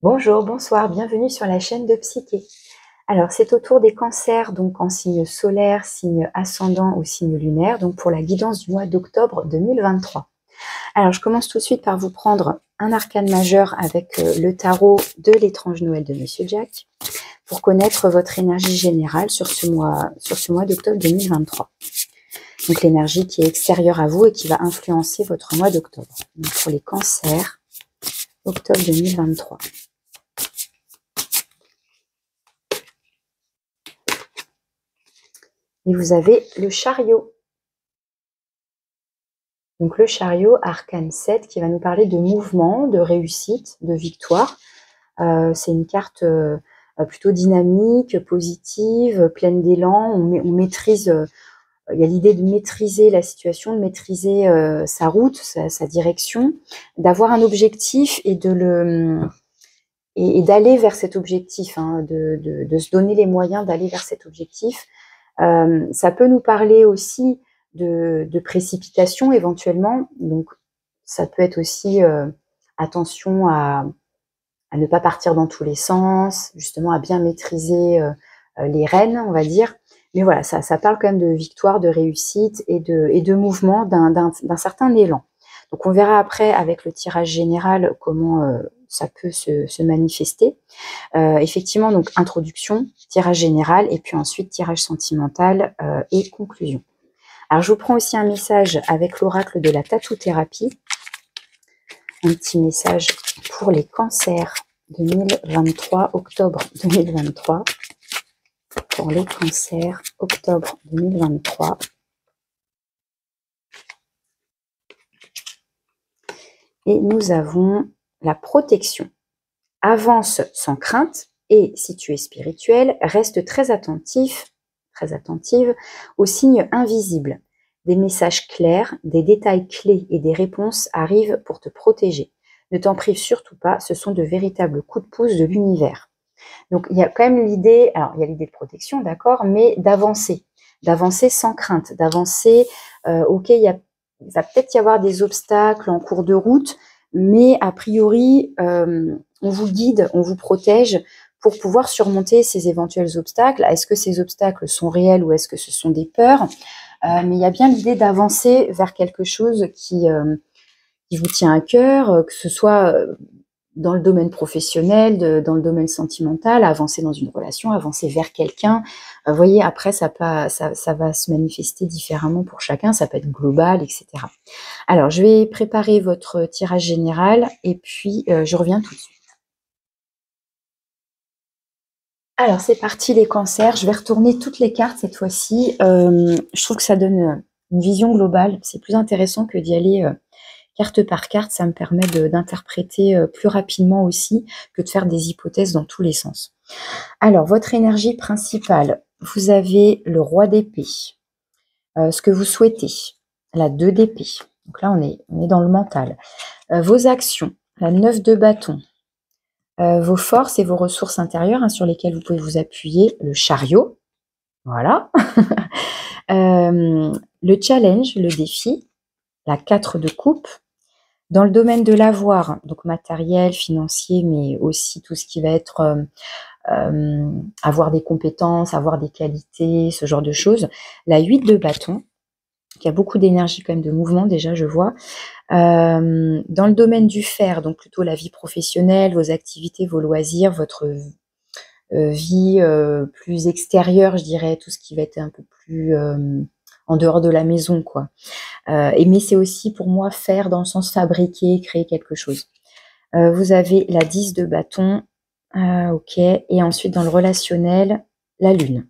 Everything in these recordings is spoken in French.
Bonjour, bonsoir, bienvenue sur la chaîne de Psyché. Alors, c'est au tour des cancers, donc en signe solaire, signe ascendant ou signe lunaire, donc pour la guidance du mois d'octobre 2023. Alors, je commence tout de suite par vous prendre un arcane majeur avec le tarot de l'étrange Noël de Monsieur Jack, pour connaître votre énergie générale sur ce mois d'octobre 2023. Donc, l'énergie qui est extérieure à vous et qui va influencer votre mois d'octobre. Donc, pour les cancers, octobre 2023. Et vous avez le chariot. Donc le chariot, arcane 7, qui va nous parler de mouvement, de réussite, de victoire. C'est une carte plutôt dynamique, positive, pleine d'élan. On maîtrise, il y a l'idée de maîtriser la situation, de maîtriser sa route, sa direction, d'avoir un objectif et d'aller vers cet objectif, hein, de se donner les moyens d'aller vers cet objectif. Ça peut nous parler aussi de précipitation éventuellement, donc ça peut être aussi attention à ne pas partir dans tous les sens, justement à bien maîtriser les rênes, on va dire. Mais voilà, ça parle quand même de victoire, de réussite et de mouvement, d'un certain élan. Donc on verra après avec le tirage général comment ça peut se manifester. Effectivement, donc introduction, tirage général et puis ensuite tirage sentimental et conclusion. Alors je vous prends aussi un message avec l'oracle de la tattoo-thérapie. Un petit message pour les cancers 2023, octobre 2023. Pour les cancers, octobre 2023. Et nous avons la protection. Avance sans crainte et, si tu es spirituel, reste très attentive aux signes invisibles. Des messages clairs, des détails clés et des réponses arrivent pour te protéger. Ne t'en prive surtout pas, ce sont de véritables coups de pouce de l'univers. Donc il y a quand même l'idée, alors il y a l'idée de protection, d'accord, mais d'avancer sans crainte, d'avancer, ok, il va peut-être y avoir des obstacles en cours de route, mais a priori, on vous guide, on vous protège pour pouvoir surmonter ces éventuels obstacles. Est-ce que ces obstacles sont réels ou est-ce que ce sont des peurs? Mais il y a bien l'idée d'avancer vers quelque chose qui vous tient à cœur, que ce soit dans le domaine professionnel, dans le domaine sentimental, avancer dans une relation, avancer vers quelqu'un. Vous voyez, après, ça va se manifester différemment pour chacun, ça peut être global, etc. Alors, je vais préparer votre tirage général et puis je reviens tout de suite. Alors, c'est parti les cancers. Je vais retourner toutes les cartes cette fois-ci. Je trouve que ça donne une vision globale. C'est plus intéressant que d'y aller carte par carte. Ça me permet d'interpréter plus rapidement aussi que de faire des hypothèses dans tous les sens. Alors, votre énergie principale, vous avez le roi d'épée. Ce que vous souhaitez, la 2 d'épée. Donc là, on est dans le mental. Vos actions, la 9 de bâton. Vos forces et vos ressources intérieures, hein, sur lesquelles vous pouvez vous appuyer, le chariot, voilà. Le challenge, le défi, la 4 de coupe. Dans le domaine de l'avoir, donc matériel, financier, mais aussi tout ce qui va être avoir des compétences, avoir des qualités, ce genre de choses. La 8 de bâton, qui a beaucoup d'énergie quand même, de mouvement déjà, je vois. Dans le domaine du faire, donc plutôt la vie professionnelle, vos activités, vos loisirs, votre vie plus extérieure, je dirais, tout ce qui va être un peu plus en dehors de la maison, quoi. Mais c'est aussi pour moi faire dans le sens fabriquer, créer quelque chose. Vous avez la 10 de bâton, ok, et ensuite dans le relationnel, la lune.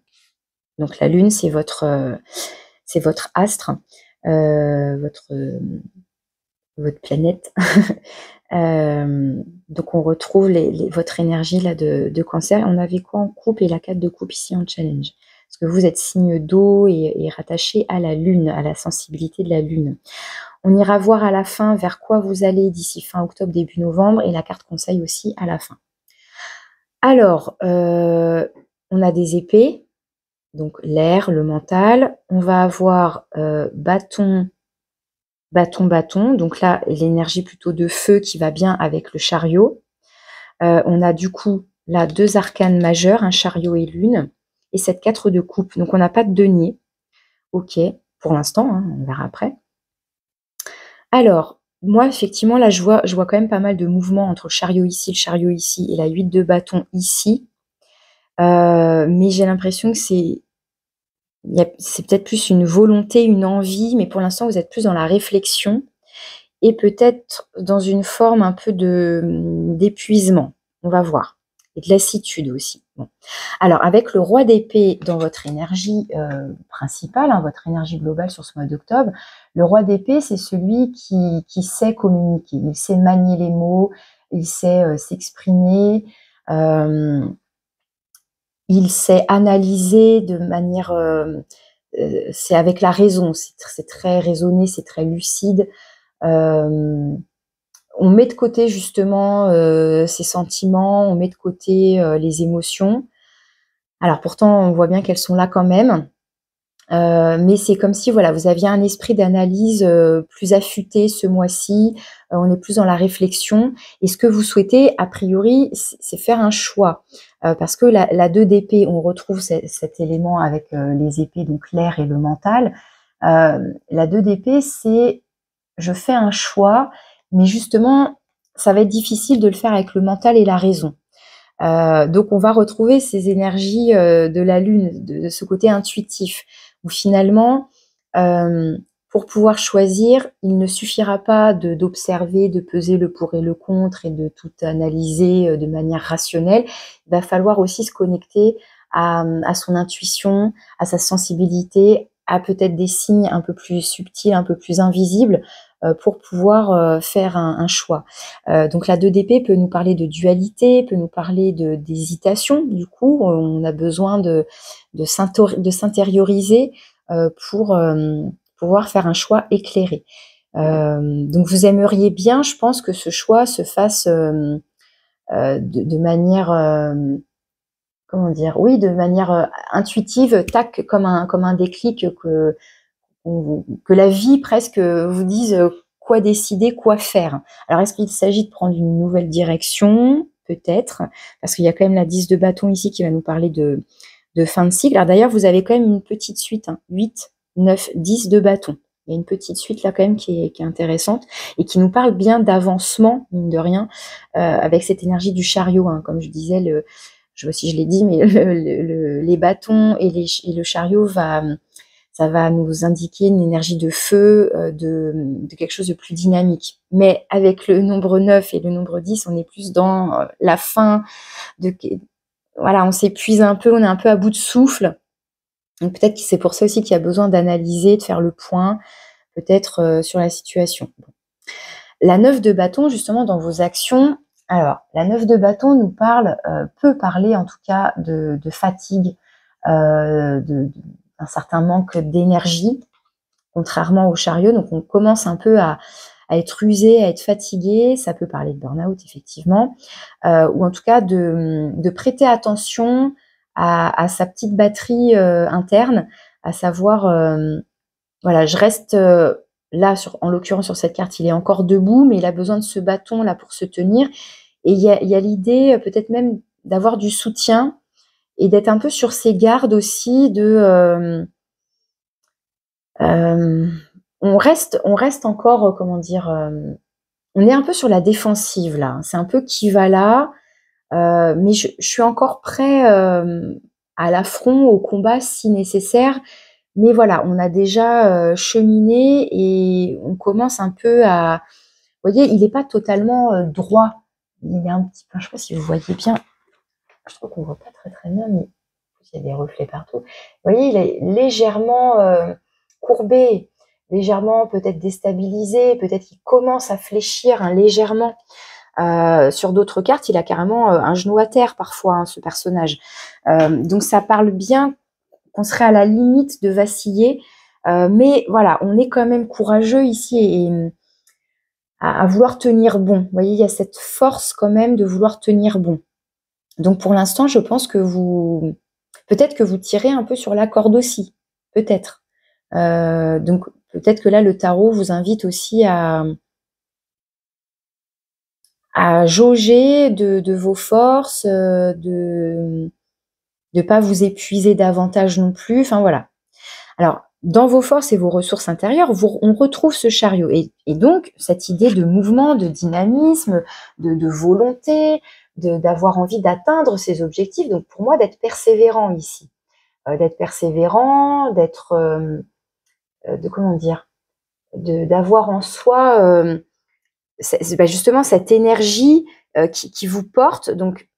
Donc la lune, c'est votre astre, votre planète. Donc on retrouve votre énergie là de cancer. On avait quoi en coupe et la 4 de coupe ici en challenge. Parce que vous êtes signe d'eau et rattaché à la lune, à la sensibilité de la lune. On ira voir à la fin vers quoi vous allez d'ici fin octobre, début novembre, et la carte conseil aussi à la fin. Alors, on a des épées, donc l'air, le mental. On va avoir bâton. Donc là, l'énergie plutôt de feu qui va bien avec le chariot. On a du coup là 2 arcanes majeurs, un chariot et lune, et cette 4 de coupe. Donc on n'a pas de denier. Ok, pour l'instant, hein, on verra après. Alors, moi, effectivement, là, je vois quand même pas mal de mouvements entre le chariot ici et la 8 de bâton ici. Mais j'ai l'impression que c'est peut-être plus une volonté, une envie, mais pour l'instant, vous êtes plus dans la réflexion et peut-être dans une forme un peu d'épuisement. On va voir. Et de lassitude aussi. Bon. Alors, avec le roi d'épée dans votre énergie principale, hein, votre énergie globale sur ce mois d'octobre, le roi d'épée, c'est celui qui sait communiquer, il sait manier les mots, il sait s'exprimer, il sait analyser de manière... c'est avec la raison, c'est très raisonné, c'est très lucide. On met de côté justement ses sentiments, on met de côté les émotions. Alors pourtant, on voit bien qu'elles sont là quand même. Mais c'est comme si voilà, vous aviez un esprit d'analyse plus affûté ce mois-ci. On est plus dans la réflexion. Et ce que vous souhaitez, a priori, c'est faire un choix. Parce que la 2 d'épée, on retrouve cet élément avec les épées, donc l'air et le mental. La 2 d'épée, c'est je fais un choix, mais justement, ça va être difficile de le faire avec le mental et la raison. Donc on va retrouver ces énergies de la lune, de ce côté intuitif, où finalement, pour pouvoir choisir, il ne suffira pas d'observer, de peser le pour et le contre et de tout analyser de manière rationnelle. Il va falloir aussi se connecter à son intuition, à sa sensibilité, à peut-être des signes un peu plus subtils, un peu plus invisibles, pour pouvoir faire un choix. Donc la 2 d'épée peut nous parler de dualité, peut nous parler d'hésitation. Du coup, on a besoin de s'intérioriser pour pouvoir faire un choix éclairé. Donc vous aimeriez bien, je pense, que ce choix se fasse de manière, comment dire, oui, de manière intuitive, tac, comme un déclic que la vie presque vous dise quoi décider, quoi faire. Alors, est-ce qu'il s'agit de prendre une nouvelle direction? Peut-être, parce qu'il y a quand même la 10 de bâton ici qui va nous parler de fin de cycle. Alors d'ailleurs, vous avez quand même une petite suite, hein, 8, 9, 10 de bâton. Il y a une petite suite là quand même qui est intéressante et qui nous parle bien d'avancement, mine de rien, avec cette énergie du chariot, hein, comme je disais, je sais pas si je l'ai dit, mais les bâtons et le chariot ça va nous indiquer une énergie de feu, de quelque chose de plus dynamique. Mais avec le nombre 9 et le nombre 10, on est plus dans la fin, voilà, on s'épuise un peu, on est un peu à bout de souffle. Donc peut-être que c'est pour ça aussi qu'il y a besoin d'analyser, de faire le point, peut-être sur la situation. Bon. La 9 de bâton, justement, dans vos actions, alors la 9 de bâton nous peut parler en tout cas de fatigue, d'un certain manque d'énergie, contrairement au chariot. Donc on commence un peu à être usé, à être fatigué. Ça peut parler de burn-out, effectivement, ou en tout cas de prêter attention à sa petite batterie interne, à savoir, voilà, je reste là, en l'occurrence sur cette carte, il est encore debout, mais il a besoin de ce bâton là pour se tenir. Et il y a l'idée peut-être même d'avoir du soutien et d'être un peu sur ses gardes aussi on reste encore, comment dire, on est un peu sur la défensive là. C'est un peu qui va là, mais je suis encore prêt à l'affront, au combat si nécessaire. Mais voilà, on a déjà cheminé et on commence un peu à... Vous voyez, il n'est pas totalement droit. Il est un petit peu... Je ne sais pas si vous voyez bien. Je trouve qu'on ne voit pas très très bien, mais il y a des reflets partout. Vous voyez, il est légèrement courbé, légèrement peut-être déstabilisé, peut-être qu'il commence à fléchir hein, légèrement. Sur d'autres cartes, il a carrément un genou à terre parfois, hein, ce personnage. Donc ça parle bien qu'on serait à la limite de vaciller, mais voilà, on est quand même courageux ici et à vouloir tenir bon. Vous voyez, il y a cette force quand même de vouloir tenir bon. Donc pour l'instant, je pense que peut-être que vous tirez un peu sur la corde aussi, peut-être. Donc peut-être que là, le tarot vous invite aussi à jauger de vos forces, de ne pas vous épuiser davantage non plus. Enfin voilà. Alors, dans vos forces et vos ressources intérieures, on retrouve ce chariot. Et donc, cette idée de mouvement, de dynamisme, de volonté, d'avoir envie d'atteindre ses objectifs. Donc, pour moi, d'être persévérant ici. D'être persévérant, comment dire, d'avoir en soi justement cette énergie qui vous porte. Donc,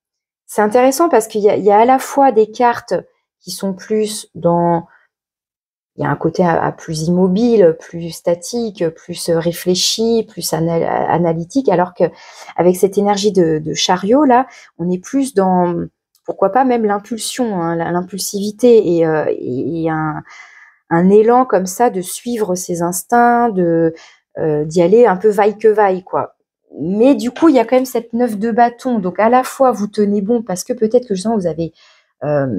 c'est intéressant parce qu'il y a à la fois des cartes qui sont plus dans... Il y a un côté plus immobile, plus statique, plus réfléchi, plus analytique, alors qu'avec cette énergie de chariot, là, on est plus dans, pourquoi pas même l'impulsion, hein, l'impulsivité et un élan comme ça de suivre ses instincts, d'y aller un peu vaille que vaille, quoi. Mais du coup, il y a quand même cette 9 de bâton. Donc, à la fois, vous tenez bon parce que peut-être que justement, vous avez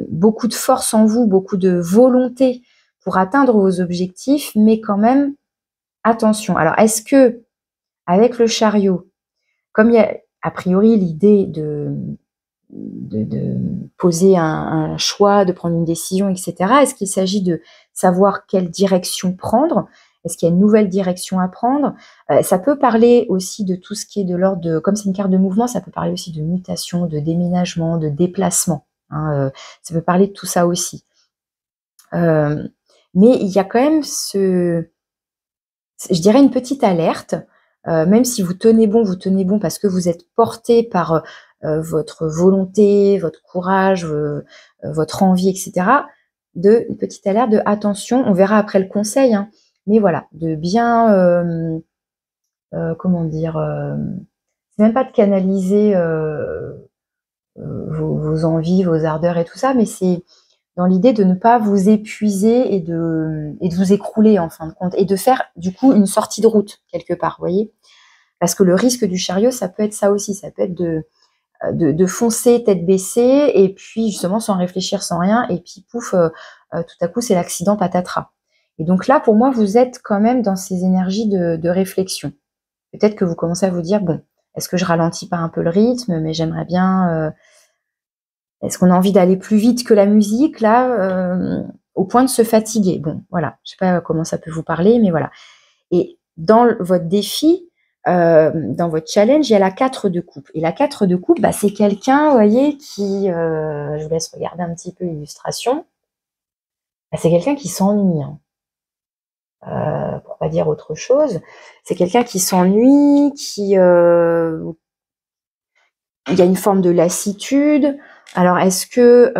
beaucoup de force en vous, beaucoup de volonté pour atteindre vos objectifs, mais quand même, attention. Alors, est-ce que, avec le chariot, comme il y a a priori l'idée de poser un choix, de prendre une décision, etc., est-ce qu'il s'agit de savoir quelle direction prendre? Est-ce qu'il y a une nouvelle direction à prendre? Ça peut parler aussi de tout ce qui est de l'ordre de, comme c'est une carte de mouvement, ça peut parler aussi de mutation, de déménagement, de déplacement. Hein, ça peut parler de tout ça aussi. Mais il y a quand même je dirais une petite alerte, même si vous tenez bon parce que vous êtes porté par votre volonté, votre courage, votre envie, etc. Une petite alerte de attention, on verra après le conseil, hein, mais voilà, de bien, comment dire, c'est même pas de canaliser vos envies, vos ardeurs et tout ça, mais c'est dans l'idée de ne pas vous épuiser et de vous écrouler en fin de compte, et de faire du coup une sortie de route quelque part, vous voyez. Parce que le risque du chariot, ça peut être ça aussi, ça peut être de foncer tête baissée, et puis justement sans réfléchir, sans rien, et puis pouf, tout à coup c'est l'accident patatras. Et donc là, pour moi, vous êtes quand même dans ces énergies de réflexion. Peut-être que vous commencez à vous dire, bon, est-ce que je ralentis pas un peu le rythme, mais j'aimerais bien... est-ce qu'on a envie d'aller plus vite que la musique, là, au point de se fatiguer? Bon, voilà, je sais pas comment ça peut vous parler, mais voilà. Et dans votre défi, dans votre challenge, il y a la 4 de coupe. Et la 4 de coupe, bah, c'est quelqu'un, vous voyez, qui... je vous laisse regarder un petit peu l'illustration. Bah, c'est quelqu'un qui s'ennuie, hein. Pour pas dire autre chose. C'est quelqu'un qui s'ennuie, il y a une forme de lassitude. Alors, est-ce que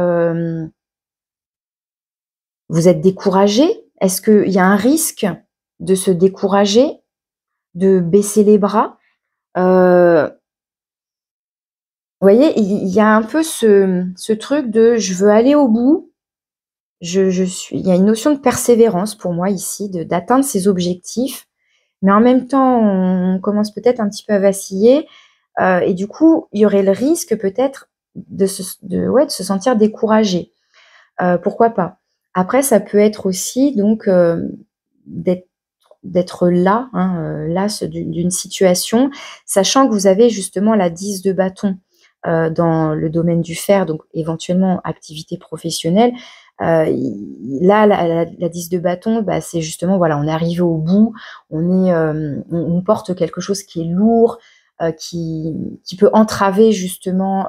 vous êtes découragé? Est-ce qu'il y a un risque de se décourager, de baisser les bras? Vous voyez, il y a un peu ce truc de je veux aller au bout. Il y a une notion de persévérance pour moi ici, d'atteindre ses objectifs, mais en même temps, on commence peut-être un petit peu à vaciller, et du coup, il y aurait le risque peut-être de se sentir découragé. Pourquoi pas? Après, ça peut être aussi donc d'être là, hein, las d'une situation, sachant que vous avez justement la 10 de bâton dans le domaine du fer, donc éventuellement activité professionnelle. Là, la 10 de bâton, bah, c'est justement, voilà, on est arrivé au bout, on porte quelque chose qui est lourd, qui peut entraver justement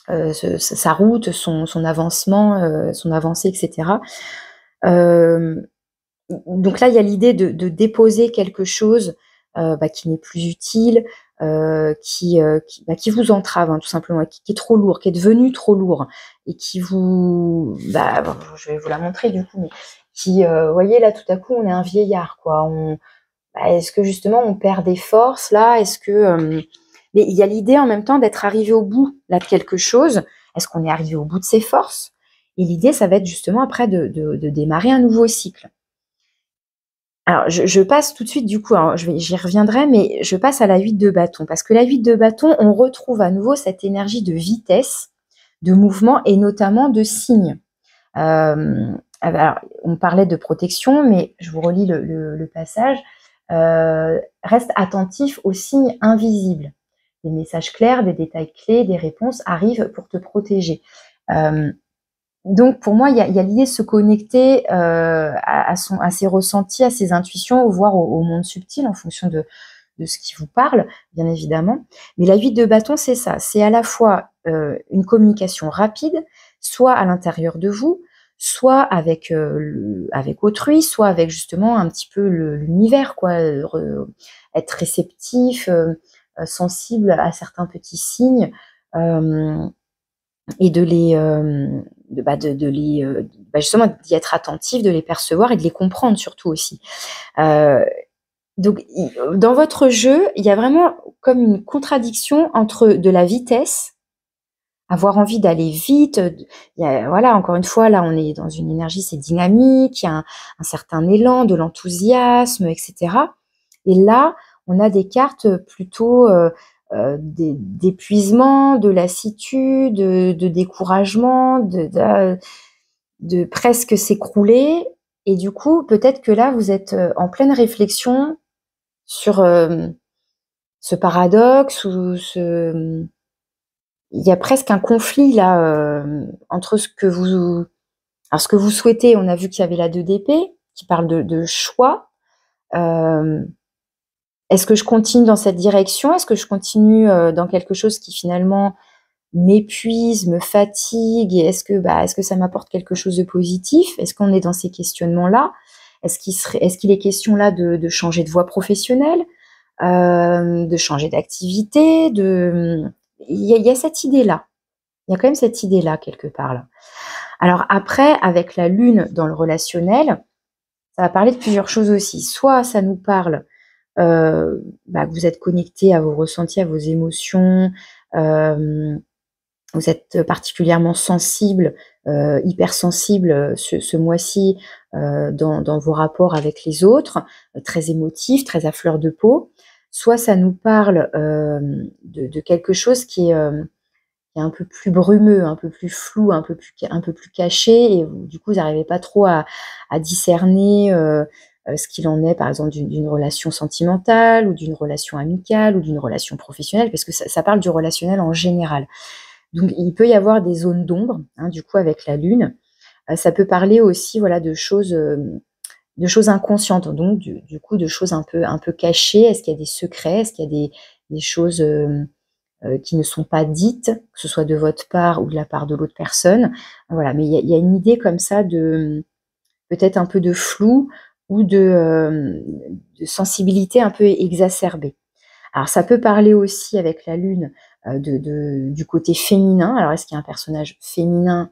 sa route, son avancement, son avancée, etc. Donc là, il y a l'idée de déposer quelque chose qui n'est plus utile, qui vous entrave, hein, tout simplement, qui est trop lourd, qui est devenu trop lourd, et qui vous... je vais vous la montrer du coup, mais vous voyez, là, tout à coup, on est un vieillard, quoi. Est-ce que justement, on perd des forces, là? Est-ce que... mais il y a l'idée en même temps d'être arrivé au bout là de quelque chose. Est-ce qu'on est arrivé au bout de ses forces? Et l'idée, ça va être justement après de démarrer un nouveau cycle. Alors, je passe tout de suite, du coup, j'y reviendrai, mais je passe à la 8 de bâton. Parce que la 8 de bâton, on retrouve à nouveau cette énergie de vitesse, de mouvement et notamment de signe. Alors, on parlait de protection, mais je vous relis le passage. Reste attentif aux signes invisibles. messages clairs, des détails clés, des réponses arrivent pour te protéger. Donc pour moi, il y a l'idée de se connecter à ses ressentis, à ses intuitions, voire au monde subtil en fonction de ce qui vous parle, bien évidemment. Mais la 8 de bâton, c'est ça. C'est à la fois une communication rapide, soit à l'intérieur de vous, soit avec autrui, soit avec justement un petit peu l'univers, quoi. Être réceptif, sensible à certains petits signes et de les justement d'y être attentif, de les percevoir et de les comprendre surtout aussi. Donc, dans votre jeu, il y a vraiment comme une contradiction entre de la vitesse, avoir envie d'aller vite. Voilà, encore une fois, là, on est dans une énergie, c'est dynamique, il y a un certain élan, de l'enthousiasme, etc. Et là, on a des cartes plutôt d'épuisement, de lassitude, de découragement, de presque s'écrouler. Et du coup, peut-être que là, vous êtes en pleine réflexion sur ce paradoxe ou il y a presque un conflit là entre ce que vous souhaitez. On a vu qu'il y avait la 2 d'épée qui parle de choix. Est-ce que je continue dans cette direction? Est-ce que je continue dans quelque chose qui finalement m'épuise, me fatigue? Et est-ce que ça m'apporte quelque chose de positif? Est-ce qu'on est dans ces questionnements-là? Est-ce qu'il est question là de changer de voie professionnelle? De changer d'activité, il y a cette idée-là. Il y a quand même cette idée-là quelque part là. Alors après, avec la lune dans le relationnel, ça va parler de plusieurs choses aussi. Soit ça nous parle que vous êtes connecté à vos ressentis, à vos émotions, vous êtes particulièrement sensible, hypersensible ce mois-ci dans vos rapports avec les autres, très émotif, très à fleur de peau. Soit ça nous parle de quelque chose qui est un peu plus brumeux, un peu plus flou, un peu plus caché, et du coup, vous n'arrivez pas trop à discerner ce qu'il en est, par exemple, d'une relation sentimentale, ou d'une relation amicale, ou d'une relation professionnelle, parce que ça parle du relationnel en général. Donc, il peut y avoir des zones d'ombre, du coup, avec la lune. Ça peut parler aussi, voilà, de choses inconscientes, donc du coup, de choses un peu cachées. Est-ce qu'il y a des secrets? Est-ce qu'il y a des choses qui ne sont pas dites, que ce soit de votre part ou de la part de l'autre personne? Voilà, mais il y a une idée comme ça de peut-être un peu de flou ou de sensibilité un peu exacerbée. Alors ça peut parler aussi avec la lune du côté féminin. Alors est-ce qu'il y a un personnage féminin,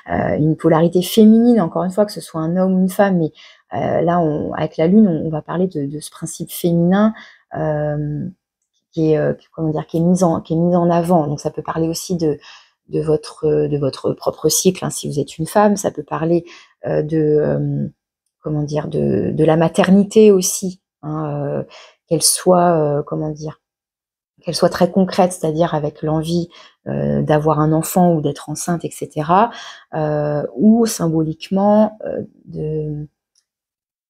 une polarité féminine, encore une fois, que ce soit un homme ou une femme, mais là avec la lune on va parler de ce principe féminin qui est mis en avant. Donc ça peut parler aussi de votre propre cycle, si vous êtes une femme. Ça peut parler de la maternité aussi, qu'elle soit très concrète, c'est-à-dire avec l'envie d'avoir un enfant ou d'être enceinte, etc. Ou symboliquement, il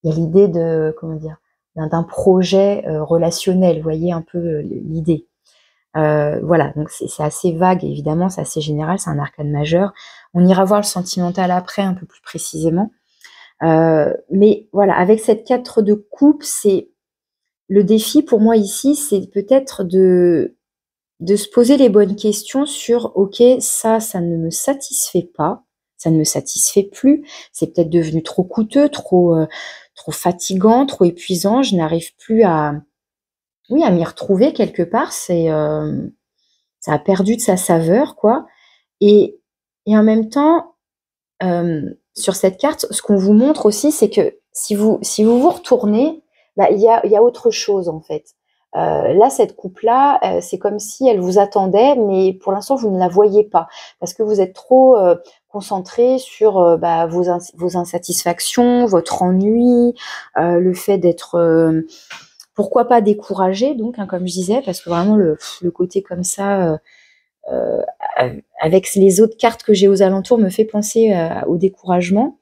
y a l'idée d'un projet relationnel. Vous voyez un peu l'idée. Voilà, donc c'est assez vague, évidemment, c'est assez général, c'est un arcane majeur. On ira voir le sentimental après, un peu plus précisément. Mais voilà, avec cette 4 de coupe, c'est le défi pour moi ici, c'est peut-être de se poser les bonnes questions sur ok, ça ne me satisfait pas, ça ne me satisfait plus, c'est peut-être devenu trop coûteux, trop fatigant, trop épuisant, je n'arrive plus à m'y retrouver quelque part, ça a perdu de sa saveur, quoi. Et en même temps, sur cette carte, ce qu'on vous montre aussi, c'est que si vous vous retournez, il y a autre chose en fait. Là, cette coupe-là, c'est comme si elle vous attendait, mais pour l'instant, vous ne la voyez pas parce que vous êtes trop concentré sur vos insatisfactions, votre ennui, le fait d'être pourquoi pas découragé, donc, comme je disais, parce que vraiment le côté comme ça avec les autres cartes que j'ai aux alentours me fait penser au découragement.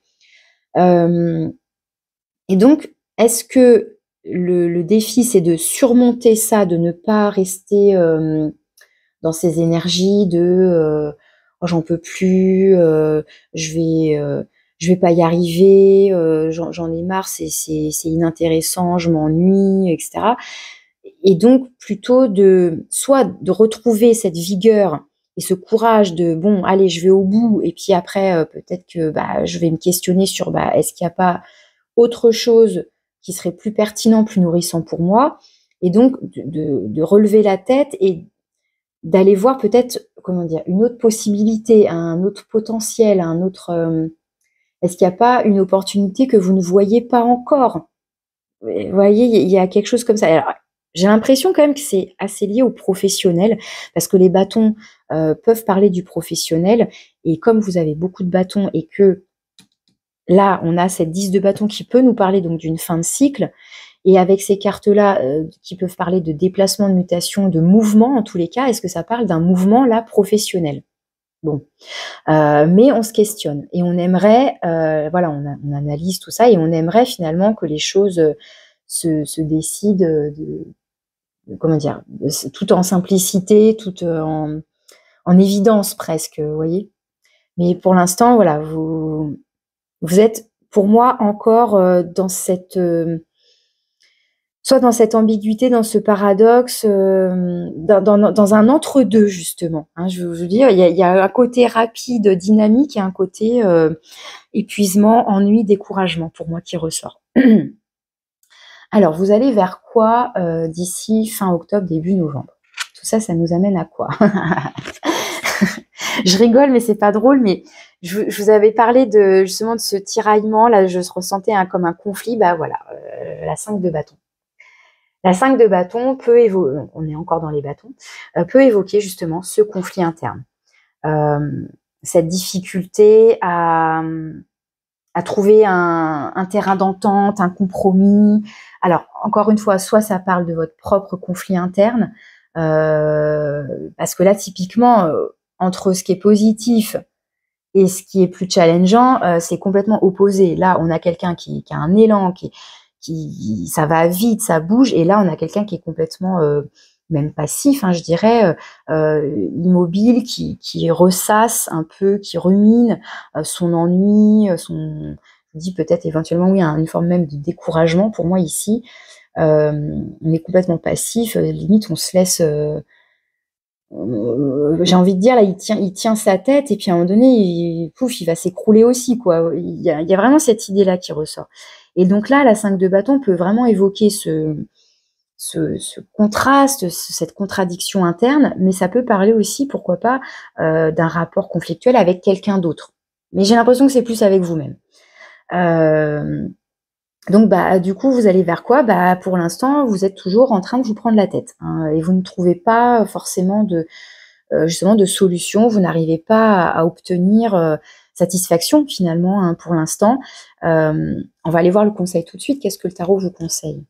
Et donc, est-ce que le défi, c'est de surmonter ça, de ne pas rester dans ces énergies de oh, j'en peux plus, je vais pas y arriver, j'en ai marre, c'est inintéressant, je m'ennuie, etc. Et donc plutôt soit de retrouver cette vigueur et ce courage de bon, allez, je vais au bout, et puis après peut-être que je vais me questionner sur est-ce qu'il n'y a pas autre chose qui serait plus pertinent, plus nourrissant pour moi, et donc de relever la tête et d'aller voir peut-être, comment dire, une autre possibilité, un autre potentiel, un autre. Est-ce qu'il n'y a pas une opportunité que vous ne voyez pas encore? Vous voyez, il y a quelque chose comme ça. Alors, j'ai l'impression quand même que c'est assez lié au professionnel, parce que les bâtons peuvent parler du professionnel, et comme vous avez beaucoup de bâtons et que là, on a cette 10 de bâton qui peut nous parler donc d'une fin de cycle, et avec ces cartes-là qui peuvent parler de déplacement, de mutation, de mouvement en tous les cas, est-ce que ça parle d'un mouvement là professionnel? Bon, mais on se questionne et on aimerait, voilà, on analyse tout ça et on aimerait finalement que les choses se décident comment dire, tout en simplicité, tout en évidence presque, vous voyez. Mais pour l'instant, voilà, vous êtes pour moi encore dans cette soit dans cette ambiguïté, dans ce paradoxe, dans un entre-deux justement. Hein, je veux dire, il y a un côté rapide, dynamique, et un côté épuisement, ennui, découragement pour moi qui ressort. Alors, vous allez vers quoi d'ici fin octobre, début novembre? Tout ça, ça nous amène à quoi? Je rigole, mais c'est pas drôle. Mais je vous avais parlé justement de ce tiraillement. Là, je ressentais comme un conflit. Voilà, la 5 de bâton. La 5 de bâton peut évoquer, on est encore dans les bâtons, peut évoquer justement ce conflit interne. Cette difficulté à trouver un terrain d'entente, un compromis. Alors, encore une fois, soit ça parle de votre propre conflit interne, parce que là, typiquement, entre ce qui est positif et ce qui est plus challengeant, c'est complètement opposé. Là, on a quelqu'un qui a un élan, ça va vite, ça bouge, et là, on a quelqu'un qui est complètement même passif, hein, je dirais, immobile, qui ressasse un peu, qui rumine son ennui, je dis peut-être éventuellement, oui, une forme même de découragement pour moi ici. On est complètement passif, limite on se laisse, j'ai envie de dire, là, il tient sa tête, et puis à un moment donné, il va s'écrouler aussi, quoi. Il y a vraiment cette idée-là qui ressort. Et donc là, la 5 de bâton peut vraiment évoquer ce contraste, cette contradiction interne, mais ça peut parler aussi, pourquoi pas, d'un rapport conflictuel avec quelqu'un d'autre. Mais j'ai l'impression que c'est plus avec vous-même. Donc, du coup, vous allez vers quoi? Pour l'instant, vous êtes toujours en train de vous prendre la tête, hein, et vous ne trouvez pas forcément justement de solution. Vous n'arrivez pas à obtenir satisfaction finalement, hein, pour l'instant. On va aller voir le conseil tout de suite. Qu'est-ce que le tarot vous conseille?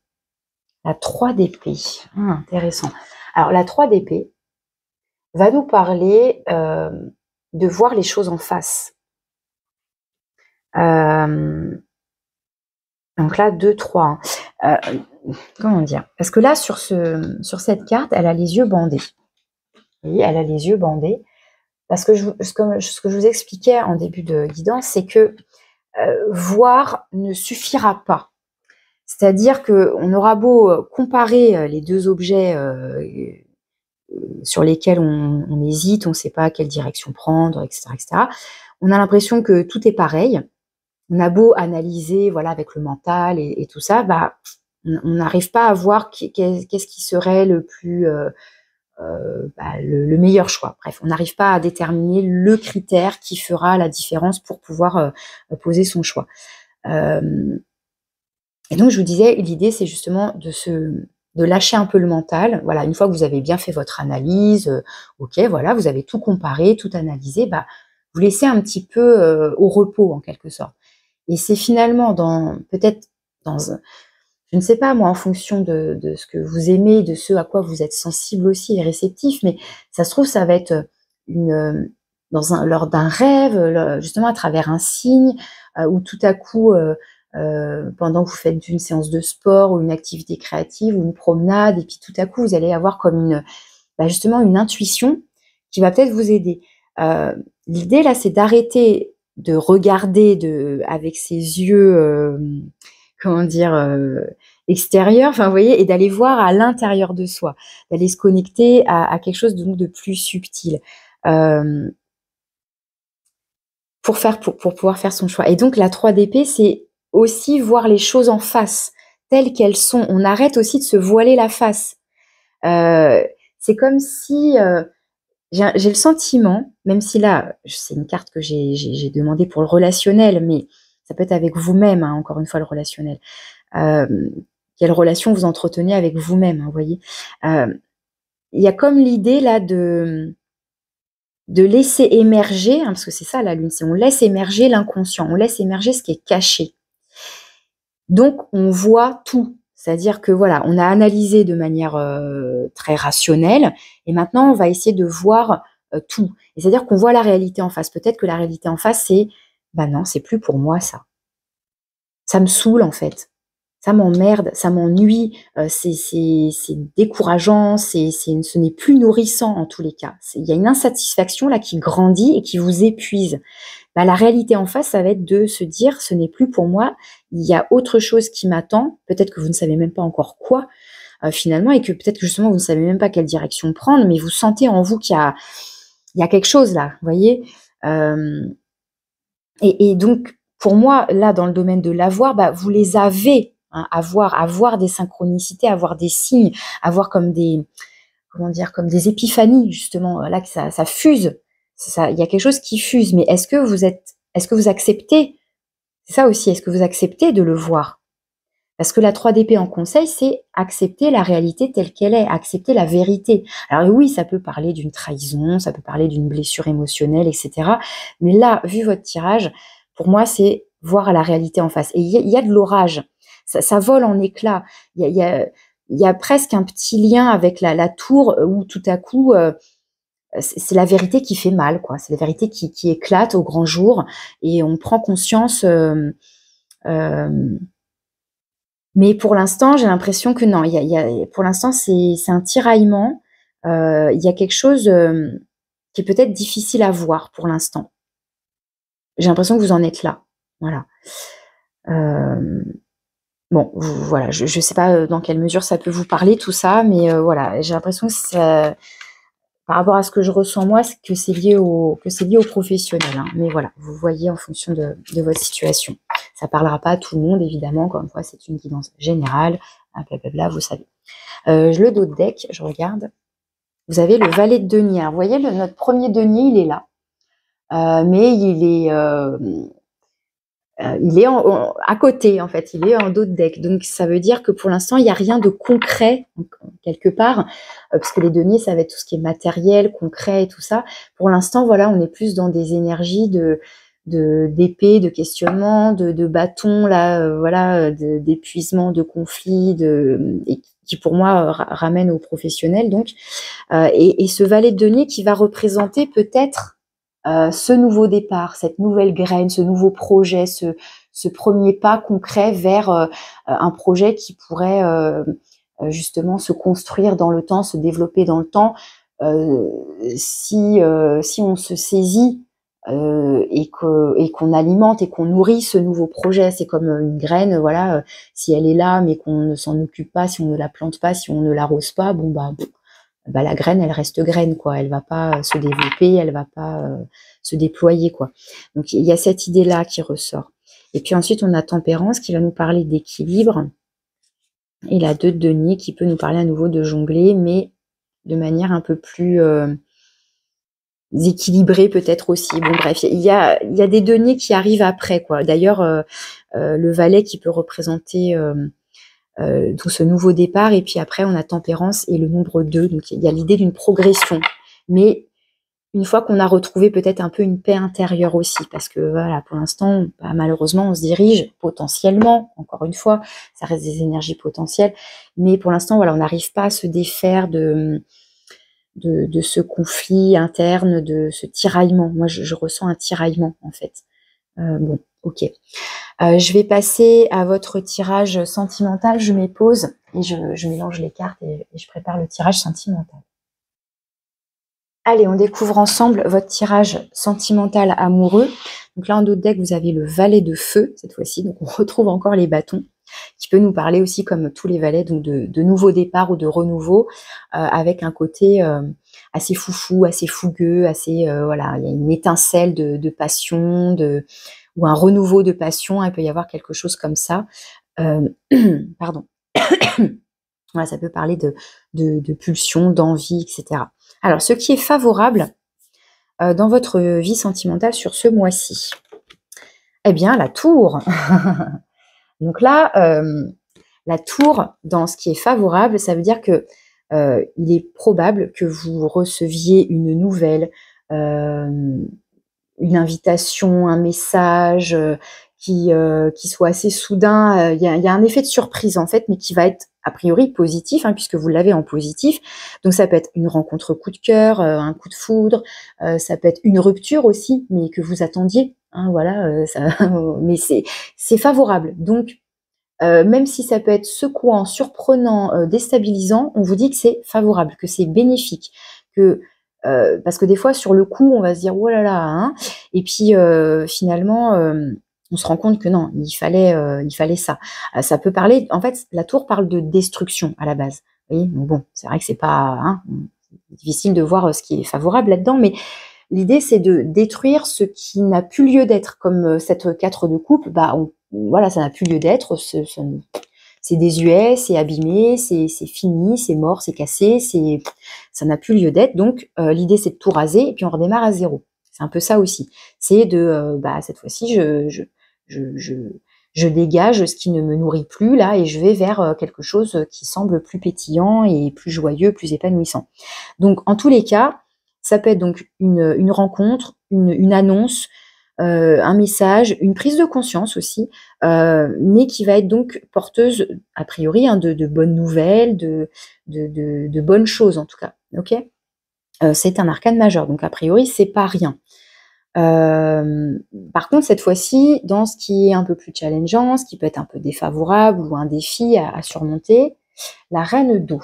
La 3 d'épée. Intéressant. Alors, la 3 d'épée va nous parler de voir les choses en face. Donc là, 2, 3. Comment dire? Parce que là, sur cette carte, elle a les yeux bandés. Oui, elle a les yeux bandés. Parce que ce que je vous expliquais en début de guidance, c'est que voir ne suffira pas. C'est-à-dire qu'on aura beau comparer les deux objets sur lesquels on hésite, on ne sait pas quelle direction prendre, etc., etc. On a l'impression que tout est pareil. On a beau analyser, voilà, avec le mental et tout ça, on n'arrive pas à voir qu'est-ce qui serait le plus le meilleur choix. Bref, on n'arrive pas à déterminer le critère qui fera la différence pour pouvoir poser son choix. Et donc, je vous disais, l'idée, c'est justement de lâcher un peu le mental. Voilà, une fois que vous avez bien fait votre analyse, ok, voilà, vous avez tout comparé, tout analysé, vous laissez un petit peu au repos, en quelque sorte. Et c'est finalement peut-être je ne sais pas moi, en fonction de ce que vous aimez, de ce à quoi vous êtes sensible aussi et réceptif, mais ça se trouve, ça va être lors d'un rêve, justement à travers un signe, où tout à coup, pendant que vous faites une séance de sport ou une activité créative ou une promenade, et puis tout à coup, vous allez avoir comme justement une intuition qui va peut-être vous aider. L'idée là, c'est d'arrêter de regarder avec ses yeux, comment dire, extérieurs, enfin vous voyez, et d'aller voir à l'intérieur de soi, d'aller se connecter à quelque chose de plus subtil. Pour pouvoir faire son choix. Et donc la 3 d'épée, c'est aussi voir les choses en face, telles qu'elles sont. On arrête aussi de se voiler la face. C'est comme si j'ai le sentiment, même si là, c'est une carte que j'ai demandé pour le relationnel, mais ça peut être avec vous-même, hein, encore une fois, le relationnel. Quelle relation vous entretenez avec vous-même, hein, vous voyez. Il y a comme l'idée là de laisser émerger, hein, parce que c'est ça la lune, c'est on laisse émerger l'inconscient, on laisse émerger ce qui est caché. Donc on voit tout, c'est-à-dire que voilà, on a analysé de manière très rationnelle, et maintenant on va essayer de voir tout. Et c'est-à-dire qu'on voit la réalité en face. Peut-être que la réalité en face, c'est bah non, c'est plus pour moi ça. Ça me saoule en fait. Ça m'emmerde, ça m'ennuie, c'est décourageant, ce n'est plus nourrissant en tous les cas. Il y a une insatisfaction là qui grandit et qui vous épuise. Bah, la réalité en face, ça va être de se dire, ce n'est plus pour moi, il y a autre chose qui m'attend, peut-être que vous ne savez même pas encore quoi, finalement, et que peut-être que justement vous ne savez même pas quelle direction prendre, mais vous sentez en vous qu'il y a quelque chose là, vous voyez. Et donc, pour moi, là, dans le domaine de l'avoir, bah, vous les avez, hein, avoir des synchronicités, avoir des signes, avoir comme comment dire, comme des épiphanies, justement, là, que ça fuse. Il y a quelque chose qui fuse, mais est-ce que vous acceptez, c'est ça aussi, est-ce que vous acceptez de le voir? Parce que la 3 d'épée en conseil, c'est accepter la réalité telle qu'elle est, accepter la vérité. Alors oui, ça peut parler d'une trahison, ça peut parler d'une blessure émotionnelle, etc. Mais là, vu votre tirage, pour moi, c'est voir la réalité en face. Et il y a de l'orage, ça vole en éclats. Il y a presque un petit lien avec la tour où tout à coup, c'est la vérité qui fait mal, quoi. C'est la vérité qui éclate au grand jour, et on prend conscience. Mais pour l'instant, j'ai l'impression que non. Pour l'instant, c'est un tiraillement. Il y a quelque chose qui est peut-être difficile à voir pour l'instant. J'ai l'impression que vous en êtes là. Voilà. Bon, voilà. Je ne sais pas dans quelle mesure ça peut vous parler tout ça, mais voilà. J'ai l'impression que par rapport à ce que je ressens moi, c'est que c'est lié au professionnel. Hein. Mais voilà, vous voyez en fonction de votre situation. Ça parlera pas à tout le monde, évidemment. Encore une fois, c'est une guidance générale. Blablabla, vous savez. Le dos de deck, je regarde. Vous avez le valet de denier. Alors, vous voyez, notre premier denier, il est là. Mais il est à côté, en fait. Il est en dos de deck. Donc, ça veut dire que pour l'instant, il n'y a rien de concret, quelque part, parce que les deniers, ça va être tout ce qui est matériel, concret et tout ça. Pour l'instant, voilà, on est plus dans des énergies d'épée, de questionnement, de bâton, là, voilà, d'épuisement, de conflit, et qui pour moi ramène aux professionnels, donc. Et ce valet de denier qui va représenter peut-être ce nouveau départ, cette nouvelle graine, ce nouveau projet, ce premier pas concret vers un projet qui pourrait justement se construire dans le temps, se développer dans le temps, si on se saisit et qu'on alimente et qu'on nourrit ce nouveau projet. C'est comme une graine, voilà, si elle est là mais qu'on ne s'en occupe pas, si on ne la plante pas, si on ne l'arrose pas, bon bah la graine, elle reste graine, quoi. Elle va pas se développer, elle va pas se déployer, quoi. Donc il y a cette idée-là qui ressort. Et puis ensuite, on a Tempérance qui va nous parler d'équilibre, et la 2 de denier qui peut nous parler à nouveau de jongler, mais de manière un peu plus équilibrée peut-être aussi. Bon bref, il y a des deniers qui arrivent après, quoi. D'ailleurs, le valet qui peut représenter tout ce nouveau départ, et puis après on a Tempérance et le nombre 2, donc il y a l'idée d'une progression, mais une fois qu'on a retrouvé peut-être un peu une paix intérieure aussi, parce que voilà, pour l'instant, bah, malheureusement, on se dirige potentiellement, encore une fois, ça reste des énergies potentielles, mais pour l'instant, voilà, on n'arrive pas à se défaire de ce conflit interne, de ce tiraillement. Moi, je ressens un tiraillement, en fait. Bon, ok. Je vais passer à votre tirage sentimental. Je mets pause et je mélange les cartes et je prépare le tirage sentimental. Allez, on découvre ensemble votre tirage sentimental amoureux. Donc là, en dos de deck, vous avez le valet de feu, cette fois-ci. Donc on retrouve encore les bâtons, qui peut nous parler aussi, comme tous les valets, donc de nouveau départ ou de renouveau, avec un côté assez foufou, assez fougueux, assez, voilà, il y a une étincelle de passion, ou un renouveau de passion, il peut y avoir quelque chose comme ça. Pardon. Voilà, ça peut parler de pulsion, d'envie, etc. Alors, ce qui est favorable dans votre vie sentimentale sur ce mois-ci, eh bien, la tour. Donc là, la tour, dans ce qui est favorable, ça veut dire que il est probable que vous receviez une nouvelle, une invitation, un message qui soit assez soudain. Il y a un effet de surprise, en fait, mais qui va être a priori positif, puisque vous l'avez en positif. Donc ça peut être une rencontre coup de cœur, un coup de foudre, ça peut être une rupture aussi, mais que vous attendiez. Voilà, mais c'est favorable. Donc même si ça peut être secouant, surprenant, déstabilisant, on vous dit que c'est favorable, que c'est bénéfique, que parce que des fois sur le coup on va se dire oh là là, et puis finalement on se rend compte que non, il fallait ça. Ça peut parler, en fait, la tour parle de destruction à la base. Vous voyez, donc bon, c'est vrai que c'est pas difficile de voir ce qui est favorable là-dedans, mais l'idée c'est de détruire ce qui n'a plus lieu d'être, comme cette 4 de coupe, voilà, ça n'a plus lieu d'être, c'est désuet, c'est abîmé, c'est fini, c'est mort, c'est cassé, ça n'a plus lieu d'être. Donc l'idée c'est de tout raser et puis on redémarre à zéro. C'est un peu ça aussi. C'est de cette fois-ci je dégage ce qui ne me nourrit plus là et je vais vers quelque chose qui semble plus pétillant et plus joyeux, plus épanouissant. Donc en tous les cas, ça peut être donc une rencontre, une annonce, un message, une prise de conscience aussi, mais qui va être donc porteuse, a priori, de bonnes nouvelles, de bonnes choses en tout cas. Ok, c'est un arcane majeur, donc a priori, c'est pas rien. Par contre, cette fois-ci, dans ce qui est un peu plus challengeant, ce qui peut être un peu défavorable ou un défi à surmonter, la reine d'eau.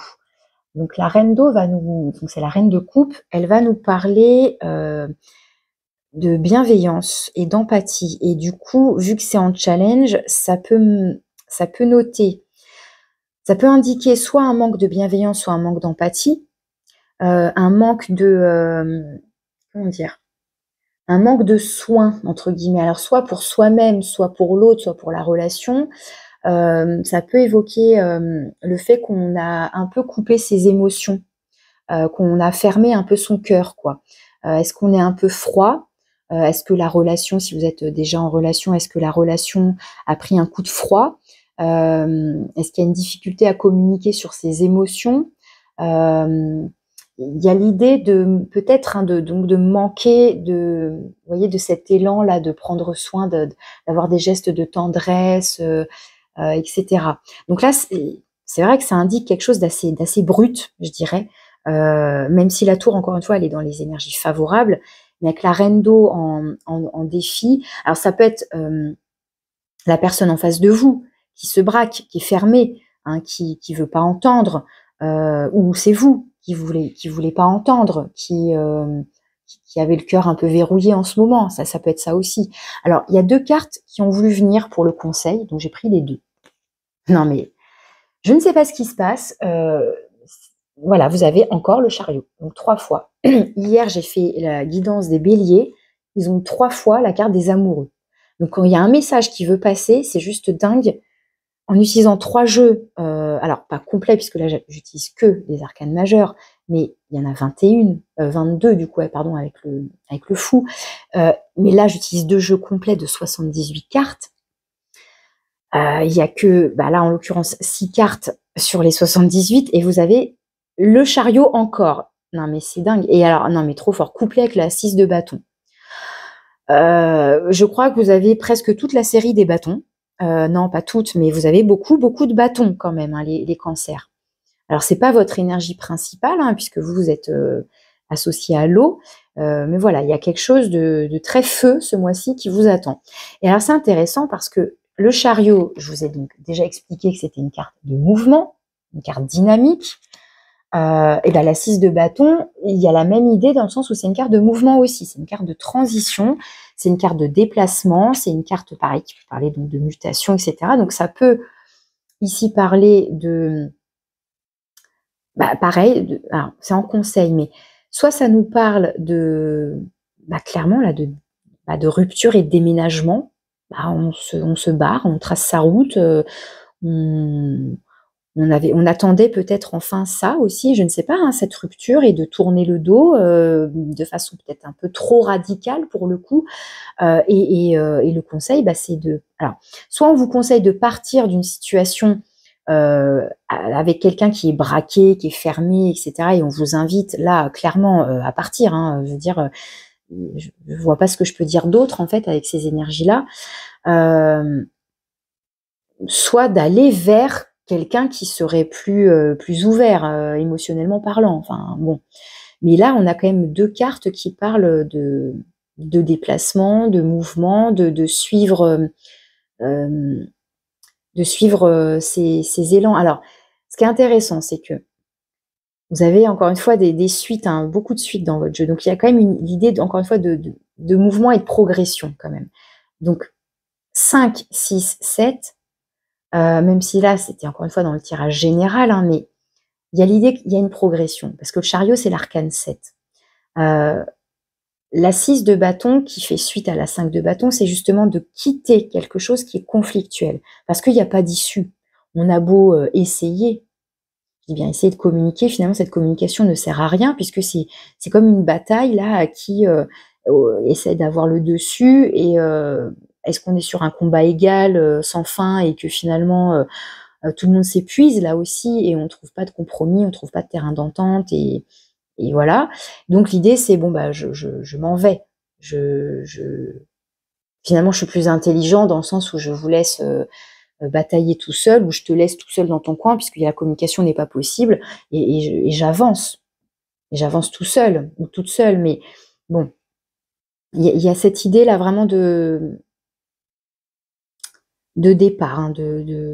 Donc la reine d'eau donc c'est la reine de coupe, elle va nous parler de bienveillance et d'empathie. Et du coup, vu que c'est en challenge, ça peut noter, ça peut indiquer soit un manque de bienveillance, soit un manque d'empathie, un manque de, comment dire, un manque de soin, entre guillemets. Alors, soit pour soi-même, soit pour l'autre, soit pour la relation. Ça peut évoquer le fait qu'on a un peu coupé ses émotions, qu'on a fermé un peu son cœur, quoi. Est-ce qu'on est un peu froid? Est-ce que la relation, si vous êtes déjà en relation, est-ce que la relation a pris un coup de froid? Est-ce qu'il y a une difficulté à communiquer sur ses émotions? Il y a l'idée de peut-être donc de manquer vous voyez, de cet élan là, de prendre soin, d'avoir des gestes de tendresse, etc. Donc là, c'est vrai que ça indique quelque chose d'assez brut, je dirais, même si la tour, encore une fois, elle est dans les énergies favorables, mais avec la reine d'eau en défi. Alors ça peut être la personne en face de vous qui se braque, qui est fermée, qui veut pas entendre, ou c'est vous qui voulez pas entendre, qui avait le cœur un peu verrouillé en ce moment. Ça peut être ça aussi. Alors il y a 2 cartes qui ont voulu venir pour le conseil, donc j'ai pris les 2. Non mais je ne sais pas ce qui se passe. Voilà, vous avez encore le chariot, donc 3 fois. Hier, j'ai fait la guidance des béliers. Ils ont 3 fois la carte des amoureux. Donc quand il y a un message qui veut passer, c'est juste dingue. En utilisant 3 jeux, alors pas complet puisque là j'utilise que les arcanes majeurs, mais il y en a 21, 22 du coup, pardon, avec le fou. Mais là j'utilise 2 jeux complets de 78 cartes. Il y a que, là en l'occurrence, 6 cartes sur les 78 et vous avez le chariot encore. Non mais c'est dingue. Et alors, non mais trop fort, couplé avec la 6 de bâton. Je crois que vous avez presque toute la série des bâtons. Non, pas toutes, mais vous avez beaucoup de bâtons quand même, les cancers. Alors c'est pas votre énergie principale, puisque vous êtes associé à l'eau, mais voilà, il y a quelque chose de très feu ce mois-ci qui vous attend. Et alors c'est intéressant parce que le chariot, je vous ai donc déjà expliqué que c'était une carte de mouvement, une carte dynamique. Et ben la 6 de bâton, il y a la même idée dans le sens où c'est une carte de mouvement aussi, c'est une carte de transition, c'est une carte de déplacement, c'est une carte pareil qui peut parler donc de mutation, etc. Donc ça peut ici parler de, pareil, alors c'est en conseil, mais soit ça nous parle de, clairement là, de rupture et de déménagement. On se barre, on trace sa route, on attendait peut-être enfin ça aussi, je ne sais pas, hein, cette rupture et de tourner le dos de façon peut-être un peu trop radicale pour le coup. Et le conseil, c'est de... Alors, soit on vous conseille de partir d'une situation avec quelqu'un qui est braqué, qui est fermé, etc. Et on vous invite là clairement à partir. Hein, je veux dire, je ne vois pas ce que je peux dire d'autre en fait avec ces énergies-là. Soit d'aller vers quelqu'un qui serait plus ouvert émotionnellement parlant. Enfin bon, mais là on a quand même deux cartes qui parlent de déplacement, de mouvement, de suivre ces élans. Alors, ce qui est intéressant, c'est que vous avez encore une fois des suites, hein, beaucoup de suites dans votre jeu. Donc il y a quand même l'idée encore une fois de mouvement et de progression quand même. Donc 5, 6, 7. Même si là, c'était encore une fois dans le tirage général, hein, mais il y a l'idée qu'il y a une progression, parce que le chariot, c'est l'arcane 7. La 6 de bâton, qui fait suite à la 5 de bâton, c'est justement de quitter quelque chose qui est conflictuel, parce qu'il n'y a pas d'issue. On a beau essayer, je dis bien essayer de communiquer, finalement, cette communication ne sert à rien, puisque c'est comme une bataille, là, qui essaie d'avoir le dessus, et est-ce qu'on est sur un combat égal, sans fin, et que finalement tout le monde s'épuise là aussi, et on ne trouve pas de compromis, on ne trouve pas de terrain d'entente, et voilà. Donc l'idée c'est bon, je m'en vais. Finalement je suis plus intelligent dans le sens où je vous laisse batailler tout seul, ou je te laisse tout seul dans ton coin, puisque la communication n'est pas possible, et j'avance. Et j'avance tout seul ou toute seule, mais bon, il y a cette idée là vraiment de départ, hein,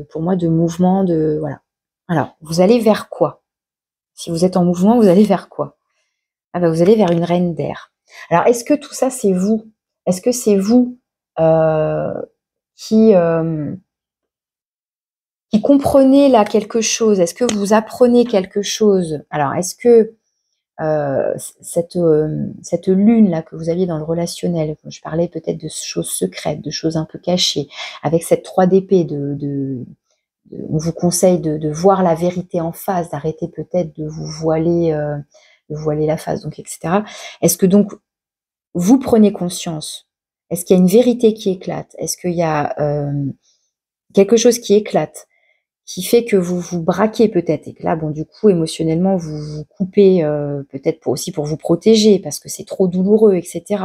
pour moi, de mouvement, voilà. Alors, vous allez vers quoi? Si vous êtes en mouvement, vous allez vers quoi? Vous allez vers une reine d'air. Alors, est-ce que tout ça, c'est vous? Est-ce que c'est vous qui comprenez là quelque chose? Est-ce que vous apprenez quelque chose? Alors, est-ce que cette lune là que vous aviez dans le relationnel, je parlais peut-être de choses secrètes, de choses un peu cachées, avec cette 3 d'épée, on vous conseille de voir la vérité en face, d'arrêter peut-être de vous voiler la face, donc etc. Est-ce que donc vous prenez conscience? Est-ce qu'il y a une vérité qui éclate? Est-ce qu'il y a quelque chose qui éclate, qui fait que vous vous braquez peut-être, et que là, bon, du coup, émotionnellement, vous vous coupez peut-être aussi pour vous protéger, parce que c'est trop douloureux, etc.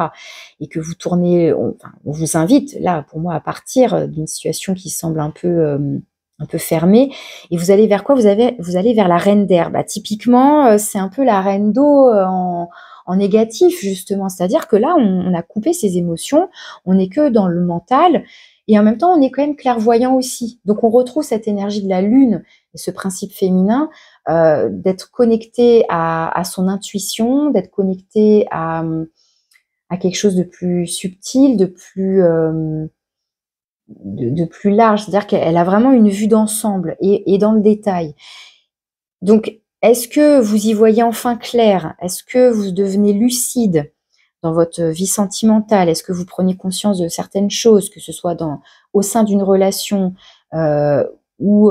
Et que vous tournez, on vous invite, là, pour moi, à partir d'une situation qui semble un peu fermée. Et vous allez vers quoi? Vous allez vers la reine d'air. Typiquement, c'est un peu la reine d'eau en négatif, justement. C'est-à-dire que là, on a coupé ses émotions, on n'est que dans le mental, et en même temps, on est quand même clairvoyant aussi. Donc, on retrouve cette énergie de la lune et ce principe féminin d'être connecté à son intuition, d'être connecté à quelque chose de plus subtil, de plus large. C'est-à-dire qu'elle a vraiment une vue d'ensemble et dans le détail. Donc, est-ce que vous y voyez enfin clair? Est-ce que vous devenez lucide dans votre vie sentimentale? Est-ce que vous prenez conscience de certaines choses, que ce soit au sein d'une relation ou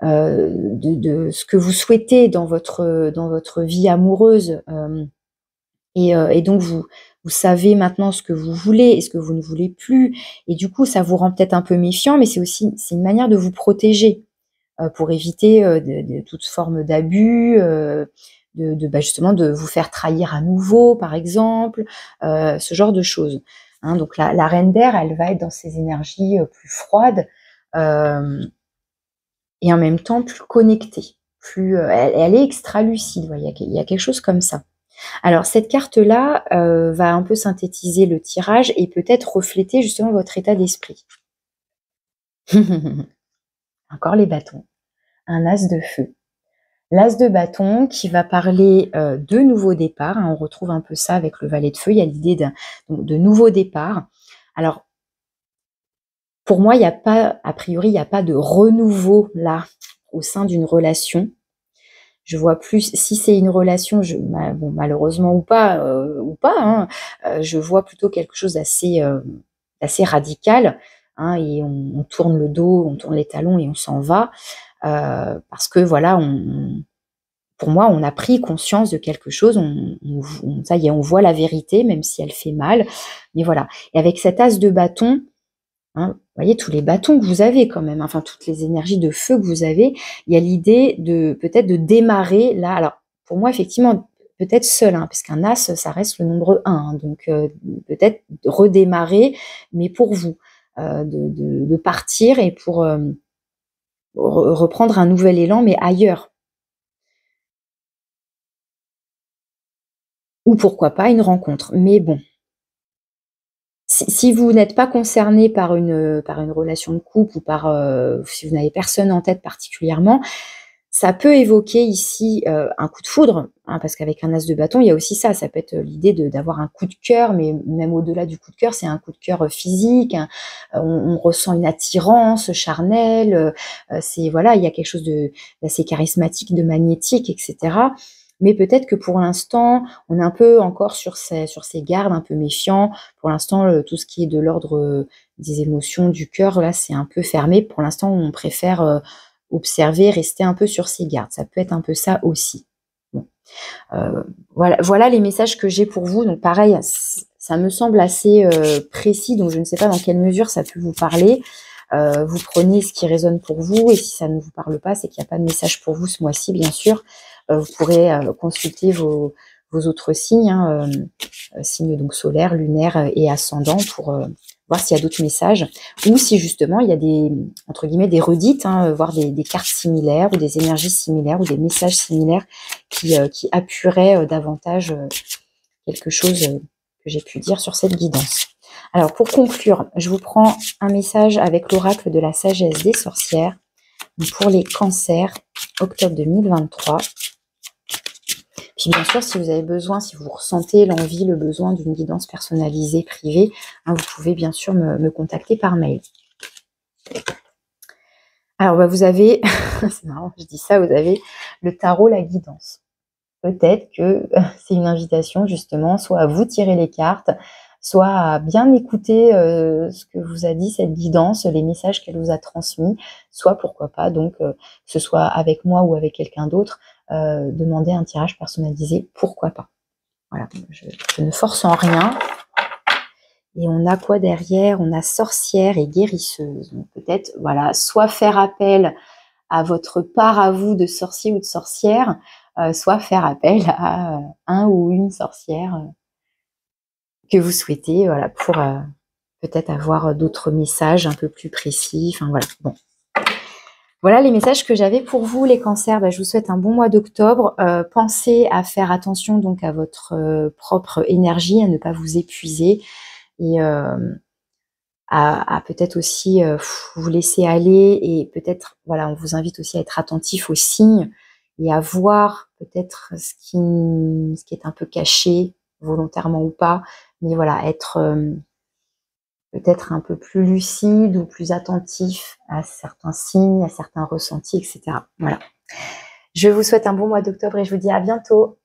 de ce que vous souhaitez dans votre vie amoureuse, et donc vous savez maintenant ce que vous voulez et ce que vous ne voulez plus, et du coup ça vous rend peut-être un peu méfiant, mais c'est une manière de vous protéger pour éviter de toute forme d'abus, justement de vous faire trahir à nouveau, par exemple, ce genre de choses. Hein, donc la reine d'air, elle va être dans ses énergies plus froides et en même temps plus connectée. Elle est extra lucide, il y a quelque chose comme ça. Alors cette carte-là, va un peu synthétiser le tirage et peut-être refléter justement votre état d'esprit. Encore les bâtons. Un as de feu. L'as de bâton qui va parler, de nouveau départ, hein, on retrouve un peu ça avec le valet de feu, il y a l'idée de nouveau départ. Alors, pour moi, il y a pas a priori, il y a pas de renouveau là, au sein d'une relation. Je vois plus si c'est une relation, bon, malheureusement ou pas, hein, je vois plutôt quelque chose d'assez radical, hein, et on tourne le dos, on tourne les talons et on s'en va, parce que voilà, pour moi, on a pris conscience de quelque chose, ça y est, on voit la vérité, même si elle fait mal, mais voilà. Et avec cet as de bâton, hein, vous voyez tous les bâtons que vous avez quand même, enfin toutes les énergies de feu que vous avez, il y a l'idée de peut-être de démarrer là. Alors pour moi, effectivement, peut-être seul, hein, parce qu'un as, ça reste le nombre 1, hein, donc peut-être redémarrer, mais pour vous, de partir et pour reprendre un nouvel élan, mais ailleurs. Ou pourquoi pas une rencontre. Mais bon, si vous n'êtes pas concerné par une relation de couple ou si vous n'avez personne en tête particulièrement, ça peut évoquer ici, un coup de foudre, hein, parce qu'avec un as de bâton, il y a aussi ça peut être l'idée d'avoir un coup de cœur, mais même au-delà du coup de cœur, c'est un coup de cœur, physique, hein. On ressent une attirance charnelle, c'est voilà, il y a quelque chose d'assez charismatique, de magnétique, et cetera. Mais peut-être que pour l'instant, on est un peu encore sur ses gardes, un peu méfiant. Pour l'instant, tout ce qui est de l'ordre, des émotions, du cœur, là, c'est un peu fermé. Pour l'instant, on préfère, observer, rester un peu sur ses gardes. Ça peut être un peu ça aussi. Bon, voilà les messages que j'ai pour vous. Donc pareil, ça me semble assez, précis, donc je ne sais pas dans quelle mesure ça peut vous parler. Vous prenez ce qui résonne pour vous et si ça ne vous parle pas, c'est qu'il n'y a pas de message pour vous ce mois-ci, bien sûr. Vous pourrez, consulter vos autres signes, hein, signes donc solaires, lunaires, et ascendants pour, voir s'il y a d'autres messages ou si justement il y a des, entre guillemets, des redites, hein, voire des cartes similaires ou des énergies similaires ou des messages similaires qui appuieraient, davantage, quelque chose, que j'ai pu dire sur cette guidance. Alors pour conclure, je vous prends un message avec l'oracle de la sagesse des sorcières pour les cancers, octobre 2023. Puis bien sûr, si vous avez besoin, si vous ressentez l'envie, le besoin d'une guidance personnalisée, privée, hein, vous pouvez bien sûr me contacter par mail. Alors bah, vous avez, c'est marrant, je dis ça, vous avez le tarot, la guidance. Peut-être que c'est une invitation justement, soit à vous tirer les cartes, soit à bien écouter ce que vous a dit cette guidance, les messages qu'elle vous a transmis, soit pourquoi pas donc que ce soit avec moi ou avec quelqu'un d'autre, demander un tirage personnalisé, pourquoi pas. Voilà, je ne force en rien. Et on a quoi derrière? On a sorcière et guérisseuse. Donc peut-être, voilà, soit faire appel à votre part à vous de sorcier ou de sorcière, soit faire appel à un ou une sorcière que vous souhaitez, voilà, pour peut-être avoir d'autres messages un peu plus précis. Enfin voilà, bon. Voilà les messages que j'avais pour vous, les cancers. Je vous souhaite un bon mois d'octobre. Pensez à faire attention donc à votre propre énergie, à ne pas vous épuiser et à peut-être aussi vous laisser aller et peut-être, voilà, on vous invite aussi à être attentif aux signes et à voir peut-être ce qui est un peu caché, volontairement ou pas, mais voilà, être peut-être un peu plus lucide ou plus attentif à certains signes, à certains ressentis, etc. Voilà. Je vous souhaite un bon mois d'octobre et je vous dis à bientôt.